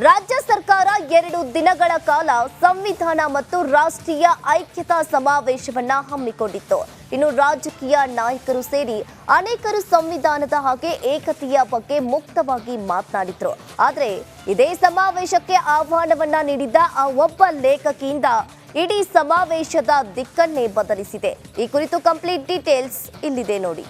ರಾಜ್ಯ ಸರ್ಕಾರ 2 ದಿನಗಳ ಕಾಲ ಸಂವಿಧಾನ ಮತ್ತು ರಾಷ್ಟ್ರೀಯ ಐಕ್ಯತಾ ಸಮಾವೇಶವನ್ನ ಹಮ್ಮಿಕೊಂಡಿತ್ತು. ಇನ್ನು ರಾಜಕೀಯ ನಾಯಕರು ಸೇರಿ ಅನೇಕರು ಸಂವಿಧಾನದ ಹಾಗೆ ಏಕತೆಯ ಬಗ್ಗೆ ಮುಕ್ತವಾಗಿ ಮಾತನಾಡಿದ್ರು. ಆದರೆ ಇದೇ ಸಮಾವೇಶಕ್ಕೆ ಆಹ್ವಾನವನ್ನ ನೀಡಿದ್ದ ಆ ಒಬ್ಬ ಲೇಖಕಿಯಿಂದ ಇಡೀ ಸಮಾವೇಶದ ದಿಕ್ಕನ್ನೇ ಬದಲಿಸಿದೆ. ಈ ಕುರಿತು ಕಂಪ್ಲೀಟ್ ಡೀಟೇಲ್ಸ್ ಇಲ್ಲಿದೆ ನೋಡಿ.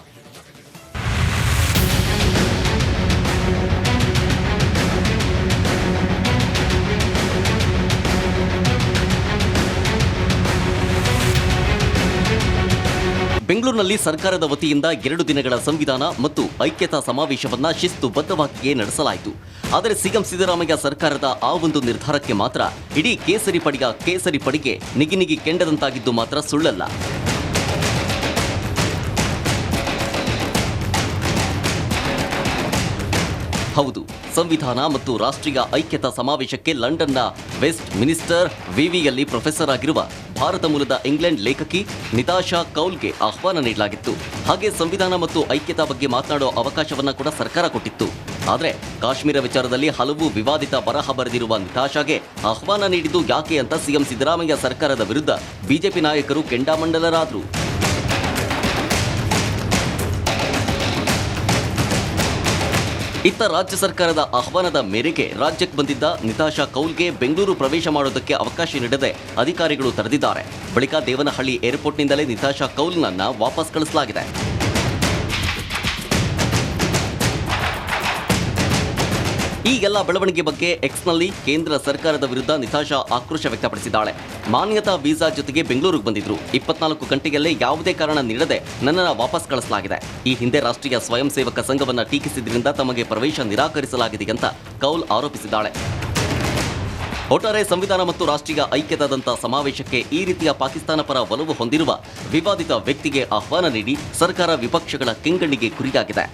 ಬೆಂಗಳೂರಿನಲ್ಲಿ ಸರ್ಕಾರದ ವತಿಯಿಂದ 2 ದಿನಗಳ ಸಂವಿಧಾನ ಮತ್ತು ಐಕ್ಯತಾ ಸಮಾವೇಶವನ್ನ ಶಿಸ್ತುಬದ್ಧವಾಗಿಯೇ ನಡೆಸಲಾಯಿತು. ಆದರೆ ಸಿಎಂ ಸಿದ್ದರಾಮಯ್ಯ ಸರ್ಕಾರದ ಆ ಒಂದು ನಿರ್ಧಾರಕ್ಕೆ ಮಾತ್ರ ಇಡೀ ಕೇಸರಿ ಪಡಿಗೆ ನಿಗಿ ಕೆಂಡದಂತಾಗಿದ್ದು ಮಾತ್ರ ಸುಳ್ಳಲ್ಲ. ಹೌದು, ಸಂವಿಧಾನ ಮತ್ತು ರಾಷ್ಟ್ರೀಯ ಐಕ್ಯತಾ ಸಮಾವೇಶಕ್ಕೆ ಲಂಡನ್ನ ವೆಸ್ಟ್ ಮಿನಿಸ್ಟರ್ ವಿವಿಯಲ್ಲಿ ಪ್ರೊಫೆಸರ್ ಆಗಿರುವ ಭಾರತ ಮೂಲದ ಇಂಗ್ಲೆಂಡ್ ಲೇಖಕಿ ನಿತಾಶಾ ಕೌಲ್ಗೆ ಆಹ್ವಾನ ನೀಡಲಾಗಿತ್ತು. ಹಾಗೆ ಸಂವಿಧಾನ ಮತ್ತು ಐಕ್ಯತಾ ಬಗ್ಗೆ ಮಾತನಾಡೋ ಅವಕಾಶವನ್ನ ಕೂಡ ಸರ್ಕಾರ ಕೊಟ್ಟಿತ್ತು. ಆದರೆ ಕಾಶ್ಮೀರ ವಿಚಾರದಲ್ಲಿ ಹಲವು ವಿವಾದಿತ ಬರಹ ಬರೆದಿರುವ ನಿತಾಶಾಗೆ ಆಹ್ವಾನ ನೀಡಿದ್ದು ಯಾಕೆ ಅಂತ ಸಿಎಂ ಸಿದ್ದರಾಮಯ್ಯ ಸರ್ಕಾರದ ವಿರುದ್ಧ ಬಿಜೆಪಿ ನಾಯಕರು ಕೆಂಡಾಮಂಡಲರಾದರು. ಇತ್ತ ರಾಜ್ಯ ಸರ್ಕಾರದ ಆಹ್ವಾನದ ಮೇರೆಗೆ ರಾಜ್ಯಕ್ಕೆ ಬಂದಿದ್ದ ನಿತಾಶಾ ಕೌಲ್ಗೆ ಬೆಂಗಳೂರು ಪ್ರವೇಶ ಮಾಡೋದಕ್ಕೆ ಅವಕಾಶ ನೀಡದೆ ಅಧಿಕಾರಿಗಳು ತಡೆದಿದ್ದಾರೆ. ಬಳಿಕ ದೇವನಹಳ್ಳಿ ಏರ್ಪೋರ್ಟ್ನಿಂದಲೇ ನಿತಾಶಾ ಕೌಲ್ನನ್ನ ವಾಪಸ್ ಕಳಿಸಲಾಗಿದೆ. ಈ ಎಲ್ಲ ಬೆಳವಣಿಗೆ ಬಗ್ಗೆ ಎಕ್ಸ್ನಲ್ಲಿ ಕೇಂದ್ರ ಸರ್ಕಾರದ ವಿರುದ್ಧ ನಿತಾಶಾ ಆಕ್ರೋಶ ವ್ಯಕ್ತಪಡಿಸಿದ್ದಾಳೆ. ಮಾನ್ಯತಾ ವೀಸಾ ಜೊತೆಗೆ ಬೆಂಗಳೂರಿಗೆ ಬಂದಿದ್ರು. 24 ಗಂಟೆಯಲ್ಲೇ ಯಾವುದೇ ಕಾರಣ ನೀಡದೆ ನನ್ನನ್ನು ವಾಪಸ್ ಕಳಿಸಲಾಗಿದೆ. ಈ ಹಿಂದೆ ರಾಷ್ಟ್ರೀಯ ಸ್ವಯಂ ಸೇವಕ ಸಂಘವನ್ನ ಟೀಕಿಸಿದ್ರಿಂದ ತಮಗೆ ಪ್ರವೇಶ ನಿರಾಕರಿಸಲಾಗಿದೆ ಅಂತ ಕೌಲ್ ಆರೋಪಿಸಿದ್ದಾಳೆ. ಒಟ್ಟಾರೆ ಸಂವಿಧಾನ ಮತ್ತು ರಾಷ್ಟ್ರೀಯ ಐಕ್ಯತಾದಂಥ ಸಮಾವೇಶಕ್ಕೆ ಈ ರೀತಿಯ ಪಾಕಿಸ್ತಾನ ಪರ ಒಲವು ಹೊಂದಿರುವ ವಿವಾದಿತ ವ್ಯಕ್ತಿಗೆ ಆಹ್ವಾನ ನೀಡಿ ಸರ್ಕಾರ ವಿಪಕ್ಷಗಳ ಕೆಂಗಣ್ಣಿಗೆ ಗುರಿಯಾಗಿದೆ.